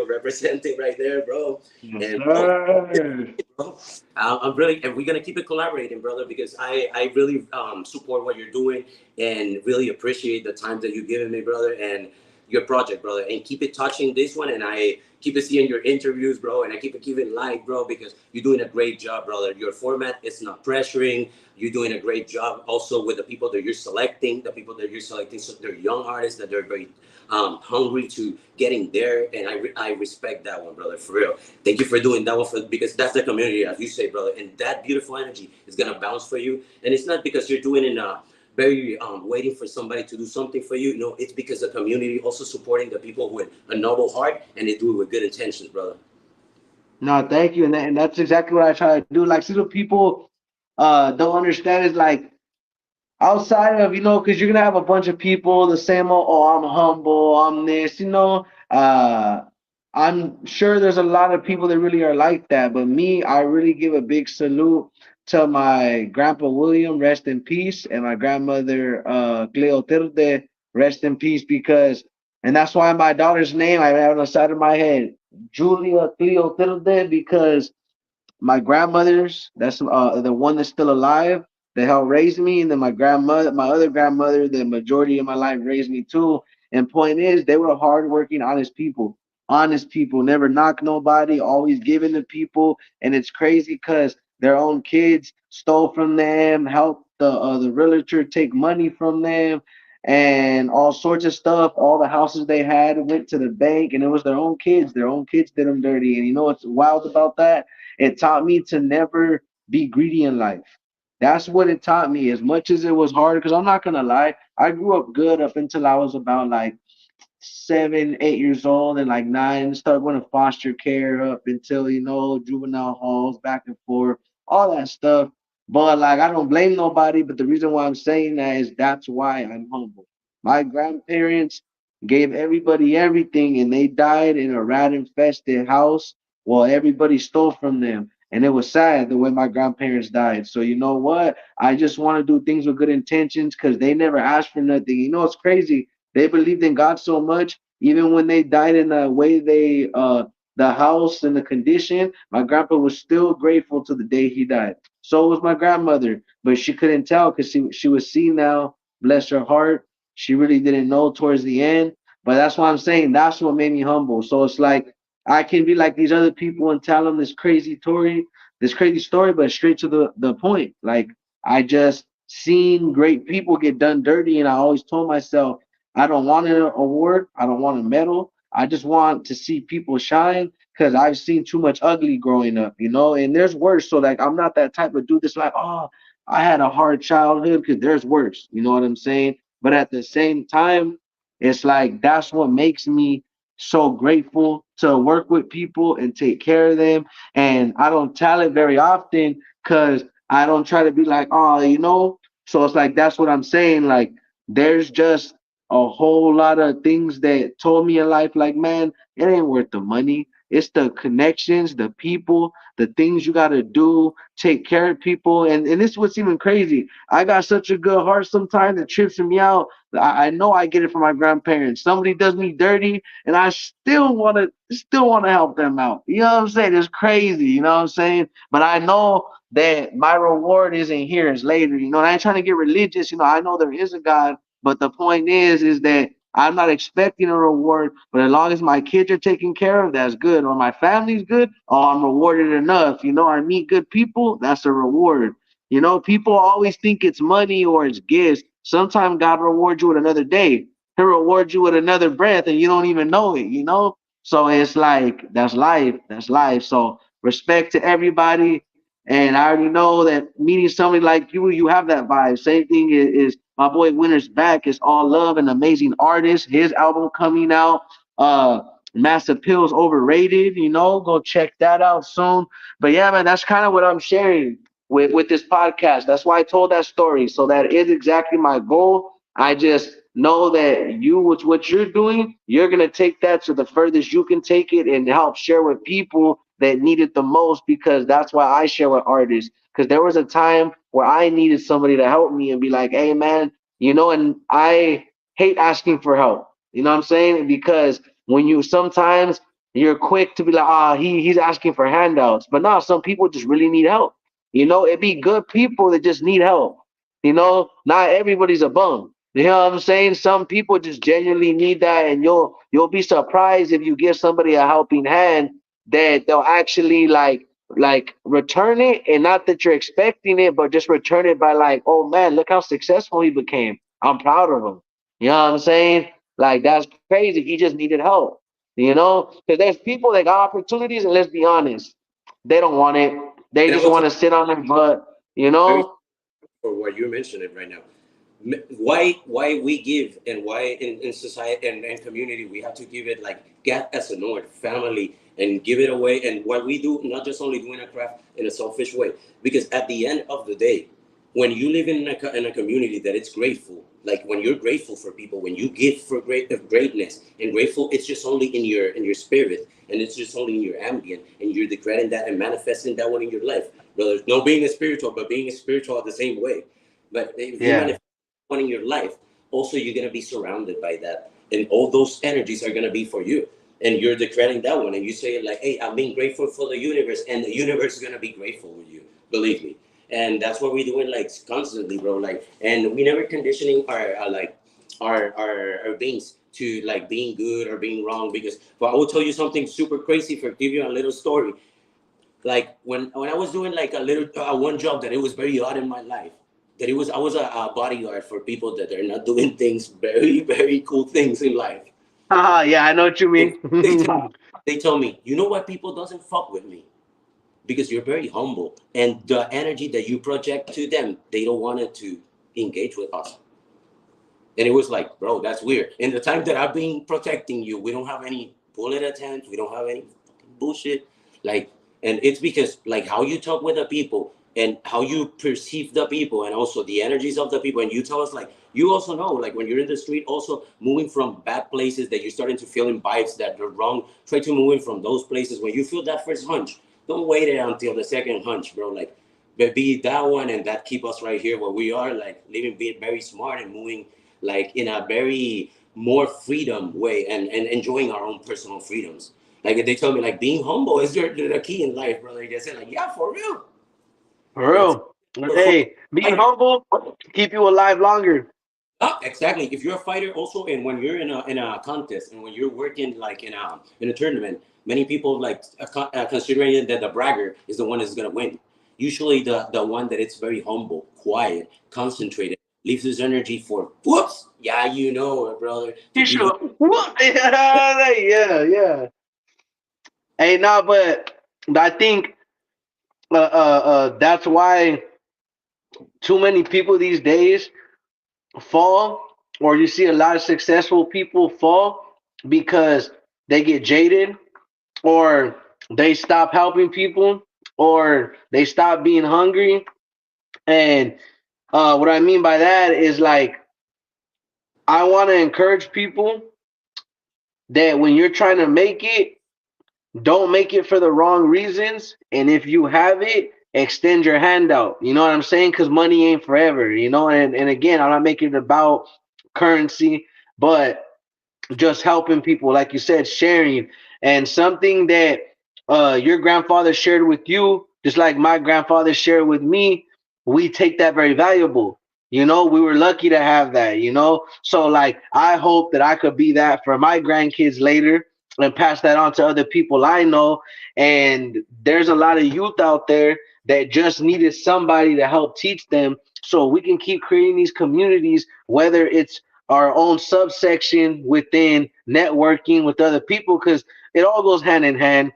representing right there, bro.
Yes,
And bro,
sir.
bro, I'm really, and we're gonna keep it collaborating, brother, because I really support what you're doing and really appreciate the time that you've given me, brother, and your project, brother, and keep it touching this one, and I keep it seeing your interviews, bro, and I keep it keeping live, bro, because you're doing a great job, brother. Your format is not pressuring. You're doing a great job also with the people that you're selecting, so they're young artists that they're very hungry to getting there, and I respect that one, brother, for real. Thank you for doing that one because that's the community, as you say, brother, and that beautiful energy is gonna bounce for you. And it's not because you're doing it very waiting for somebody to do something for you. No, it's because the community also supporting the people with a noble heart, and they do it with good intentions, brother.
No, thank you, and that's exactly what I try to do. Like, see, what people don't understand is like outside of because you're gonna have a bunch of people the same old, oh, I'm humble, I'm this, I'm sure there's a lot of people that really are like that, but me, I really give a big salute to my grandpa William, rest in peace, and my grandmother Cleotilde, rest in peace, because and that's why my daughter's name I have on the side of my head, Julia Cleotilde, because my grandmother's, that's the one that's still alive, that helped raise me, and then my grandmother, my other grandmother, the majority of my life raised me too. And point is, they were hardworking, honest people, never knock nobody, always giving to people. And it's crazy because their own kids stole from them, helped the realtor take money from them, and all sorts of stuff. All the houses they had went to the bank, and it was their own kids. Their own kids did them dirty. And you know what's wild about that? It taught me to never be greedy in life. That's what it taught me. As much as it was hard, because I'm not gonna lie, I grew up good up until I was about like 7, 8 years old, and like nine, started going to foster care up until juvenile halls, back and forth, all that stuff. But like, I don't blame nobody. But the reason why I'm saying that is that's why I'm humble. My grandparents gave everybody everything, and they died in a rat infested house while everybody stole from them. And it was sad the way my grandparents died. So you know what? I just want to do things with good intentions because they never asked for nothing. You know, it's crazy, they believed in God so much, even when they died in the way the house and the condition, my grandpa was still grateful to the day he died. So was my grandmother, but she couldn't tell because she was senile, bless her heart. She really didn't know towards the end. But that's why I'm saying that's what made me humble. So it's like I can be like these other people and tell them this crazy story, but straight to the point. Like, I just seen great people get done dirty, and I always told myself, I don't want an award. I don't want a medal. I just want to see people shine because I've seen too much ugly growing up, and there's worse. So, like, I'm not that type of dude that's like, oh, I had a hard childhood, because there's worse. You know what I'm saying? But at the same time, it's like that's what makes me so grateful to work with people and take care of them. And I don't tell it very often because I don't try to be like, oh. So it's like that's what I'm saying. Like, there's just a whole lot of things that told me in life, like, man, it ain't worth the money. It's the connections, the people, the things you gotta do, take care of people. And this is what's even crazy. I got such a good heart sometimes it trips me out. I know I get it from my grandparents. Somebody does me dirty and I still wanna help them out. You know what I'm saying? It's crazy, you know what I'm saying? But I know that my reward isn't here, it's later. And I ain't trying to get religious. I know there is a God, but the point is that I'm not expecting a reward. But as long as my kids are taken care of, that's good. Or my family's good, oh, I'm rewarded enough. I meet good people, that's a reward. People always think it's money or it's gifts. Sometimes God rewards you with another day. He'll reward you with another breath, and you don't even know it. So it's like that's life. That's life. So respect to everybody. And I already know that meeting somebody like you have that vibe. Same thing is my boy Winter's back. It's all love, an amazing artist. His album coming out. Massive Pills Overrated. Go check that out soon. But yeah, man, that's kind of what I'm sharing with this podcast. That's why I told that story. So that is exactly my goal. I just know that with what you're doing, you're gonna take that to the furthest you can take it and help share with people that need it the most, because that's why I share with artists. Because there was a time where I needed somebody to help me and be like, hey man, and I hate asking for help. You know what I'm saying? Because when you sometimes you're quick to be like, he's asking for handouts. But now some people just really need help. It be good people that just need help. Not everybody's a bum. You know what I'm saying? Some people just genuinely need that, and you'll be surprised if you give somebody a helping hand that they'll actually like return it, and not that you're expecting it, but just return it by like, oh man, look how successful he became. I'm proud of him. You know what I'm saying? Like, that's crazy. He just needed help. Because there's people that got opportunities, and let's be honest, they don't want it. They
And
just
also,
want to sit on their butt. You
very
know?
for what you mentioned it right now. Why we give, and why in society and community we have to give it like get as a north family and give it away, and what we do, not just only doing a craft in a selfish way, because at the end of the day, when you live in in a community that it's grateful, like when you're grateful for people, when you give for greatness and grateful, it's just only in your spirit, and it's just only in your ambient, and you're declaring that and manifesting that one in your life, brother. No being a spiritual, but being a spiritual the same way. But if you
Yeah.
manifest one in your life, also you're gonna be surrounded by that, and all those energies are gonna be for you. And you're declaring that one, and you say like, "Hey, I'm being grateful for the universe," and the universe is gonna be grateful with you. Believe me. And that's what we're doing like constantly, bro. Like, and we never conditioning our like our beings to like being good or being wrong. Because, but I will tell you something super crazy. For give you a little story, like when I was doing like a little one job that it was very odd in my life, that it was I was a bodyguard for people that are not doing things very cool things in life.
Haha, yeah, I know what you
And they tell,
mean.
they tell me, you know what, people doesn't fuck with me because you're very humble, and the energy that you project to them, they don't want it to engage with us. And it was like, bro, that's weird. In the time that I've been protecting you, we don't have any bullet attempts. We don't have any fucking bullshit. Like, and it's because like how you talk with the people and how you perceive the people and also the energies of the people. And you tell us like, you also know, like when you're in the street, also moving from bad places that you're starting to feel in vibes that are wrong, try to move in from those places. When you feel that first hunch, don't wait it until the second hunch, bro. Like, but be that one, and that keep us right here where we are, like living, being very smart and moving like in a very more freedom way, and enjoying our own personal freedoms. Like they tell me, like being humble is the key in life, brother. They say, like, yeah, for real.
For
That's
real.
for
Hey, being
fighter.
humble keep you alive longer.
Ah, exactly. If you're a fighter, also, and when you're in a contest, and when you're working like in a tournament, many people like considering that the bragger is the one that's gonna win. Usually, the one that it's very humble, quiet, concentrated, leaves his energy for whoops. Yeah, you know it, brother. To
You
give you.
should. What? Yeah, yeah. Hey, nah, but I think that's why too many people these days fall, or you see a lot of successful people fall because they get jaded, or they stop helping people, or they stop being hungry. And what I mean by that is like I want to encourage people that when you're trying to make it, don't make it for the wrong reasons. And if you have it, extend your hand out. You know what I'm saying? Because money ain't forever, you know? And again, I'm not making it about currency, but just helping people, like you said, sharing. And something that your grandfather shared with you, just like my grandfather shared with me, we take that very valuable. You know, we were lucky to have that, you know? So, like, I hope that I could be that for my grandkids later and pass that on to other people I know. And there's a lot of youth out there that just needed somebody to help teach them, so we can keep creating these communities, whether it's our own subsection within networking with other people, because it all goes hand in hand.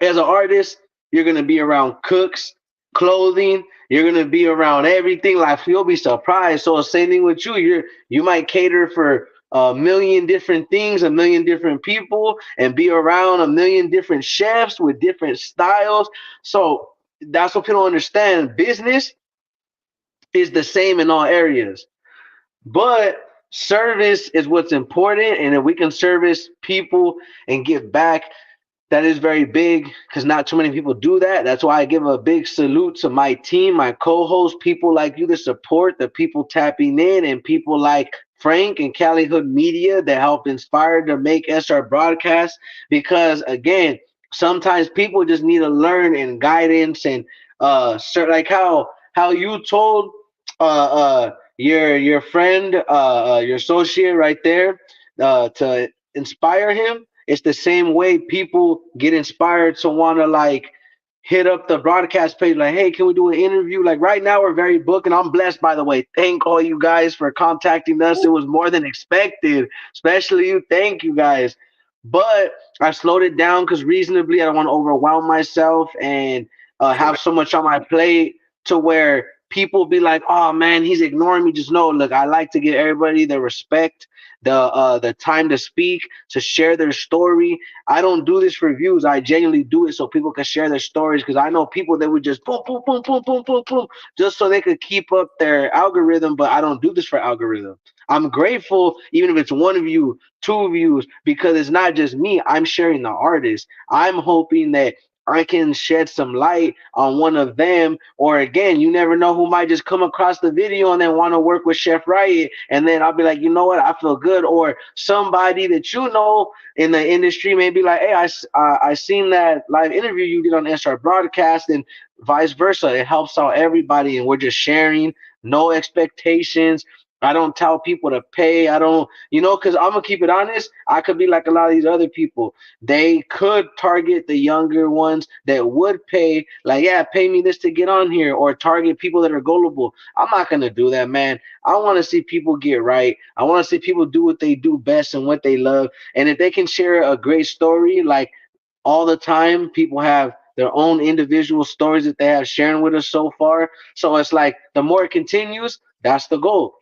As an artist, you're gonna be around cooks, clothing. You're gonna be around everything. Like you'll be surprised. So same thing with you. You might cater for a million different things, a million different people, and be around a million different chefs with different styles. So that's what people don't understand. Business is the same in all areas. But service is what's important, and if we can service people and give back, that is very big because not too many people do that. That's why I give a big salute to my team, my co-hosts, people like you, the support, the people tapping in, and people like Frank and Cali Hood Media that help inspire to make SR broadcast. Because again, sometimes people just need to learn and guidance and like how you told your friend, your associate right there, to inspire him. It's the same way people get inspired to want to like hit up the broadcast page, like, hey, can we do an interview? Like right now, we're very booked, and I'm blessed, by the way. Thank all you guys for contacting us. It was more than expected, especially you. Thank you guys. But I slowed it down because reasonably, I don't want to overwhelm myself and have
Correct.
so much on my plate to where people be like, "Oh man, he's ignoring me." Just know, look, I like to give everybody the respect, the time to speak, to share their story. I don't do this for views. I genuinely do it so people can share their stories, because I know people that would just boom, boom, boom, boom, boom, boom, boom, just so they could keep up their algorithm. But I don't do this for algorithm. I'm grateful even if it's one view, two views, because it's not just me. I'm sharing the artist. I'm hoping that I can shed some light on one of them. Or again, you never know who might just come across the video and then want to work with Chef Riot. And then I'll be like, you know what? I feel good. Or somebody that you know in the industry may be like, hey, I seen that live interview you did on SR Broadcast, and vice versa. It helps out everybody. And we're just sharing, no expectations. I don't tell people to pay. I don't, because I'm gonna keep it honest. I could be like a lot of these other people. They could target the younger ones that would pay, like, yeah, pay me this to get on here, or target people that are gullible. I'm not gonna do that, man. I want to see people get right. I want to see people do what they do best and what they love. And if they can share a great story, like all the time, people have their own individual stories that they have sharing with us so far. So it's like the more it continues, that's the goal.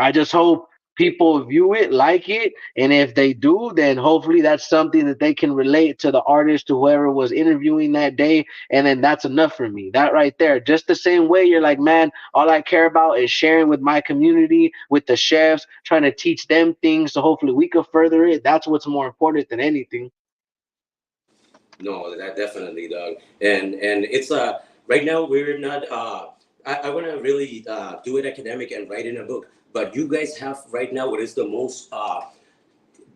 I just hope people view it, like it, and if they do, then hopefully that's something that they can relate to the artist, to whoever was interviewing that day, and then that's enough for me. That right there, just the same way you're like, man, all I care about is sharing with my community, with the chefs, trying to teach them things, so hopefully we can further it. That's what's more important than anything.
No, that definitely, dog. And it's right now we're not. I want to really do it academic and write in a book. But you guys have right now what is the most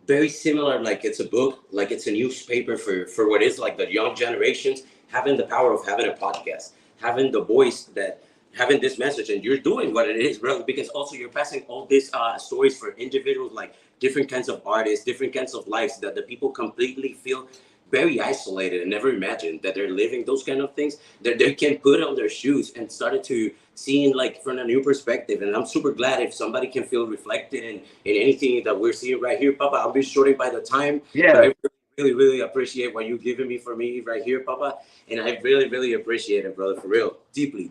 very similar, like it's a book, like it's a newspaper for what is like the young generations, having the power of having a podcast, having the voice that having this message, and you're doing what it is, bro, because also you're passing all these stories for individuals, like different kinds of artists, different kinds of lives that the people completely feel very isolated and never imagined that they're living those kind of things that they can put on their shoes and started to seeing like from a new perspective. And I'm super glad if somebody can feel reflected in anything that we're seeing right here, Papa. I'll be shorting by the time, but
Yeah.
I really appreciate what you're giving me for me right here, Papa. And I really appreciate it, brother, for real, deeply.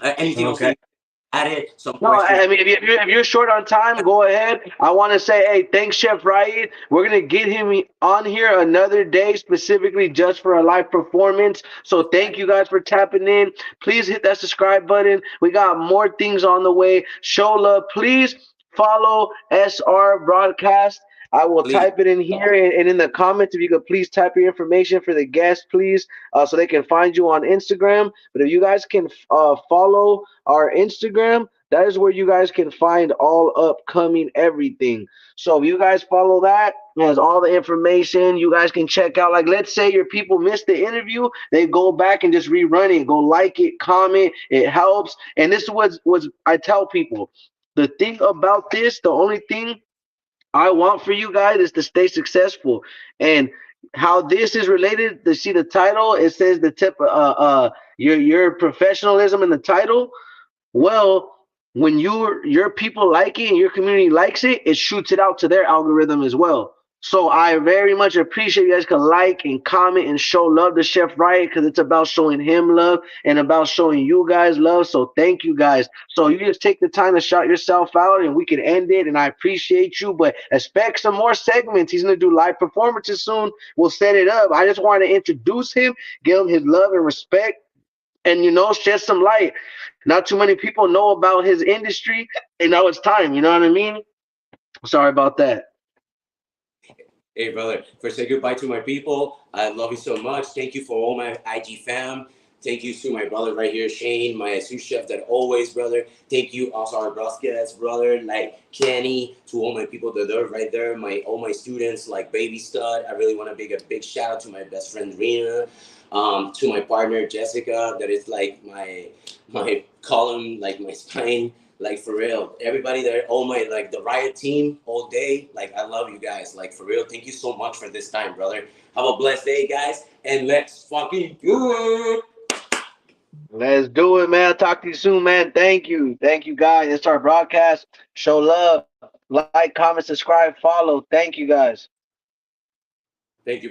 Anything else that
Okay.
you added? Some
No,
questions?
I mean, if you're short on time, go ahead. I want to say, hey, thanks, Chef Riot. We're gonna get him on here another day, specifically just for a live performance. So thank you guys for tapping in. Please hit that subscribe button. We got more things on the way. Show love, please follow SR Broadcast. I will
Please,
type it in here, and in the comments, if you could please type your information for the guests, please, so they can find you on Instagram. But if you guys can follow our Instagram, that is where you guys can find all upcoming everything. So if you guys follow that, it has all the information. You guys can check out. Like, let's say your people missed the interview, they go back and just rerun it. Go like it, comment. It helps. And this is what I tell people. The thing about this, the only thing I want for you guys is to stay successful. And how this is related, to see the title, it says the tip, your professionalism in the title. Well, when your people like it and your community likes it, it shoots it out to their algorithm as well. So I very much appreciate you guys can like and comment and show love to Chef Riot, because it's about showing him love and about showing you guys love. So thank you guys. So you just take the time to shout yourself out and we can end it. And I appreciate you, but expect some more segments. He's gonna do live performances soon. We'll set it up. I just want to introduce him, give him his love and respect, and shed some light. Not too many people know about his industry, and now it's time. You know what I mean? Sorry about that.
hey, brother, first say goodbye to my people. I love you so much. Thank you for all my IG fam. Thank you to my brother right here, Shane, my sous chef that always, brother. Thank you also our broadcast, brother, like Kenny, to all my people that are right there, my all my students like Baby Stud. I really want to make a big shout out to my best friend Rena, to my partner Jessica, that is like my column, like my spine. Like for real, everybody there, all my like the Riot team all day. Like I love you guys. Like for real, thank you so much for this time, brother. Have a blessed day, guys, and let's fucking do it.
Let's do it, man. Talk to you soon, man. Thank you. Thank you, guys. It's our broadcast. Show love. Like, comment, subscribe, follow. Thank you, guys.
Thank you, brother.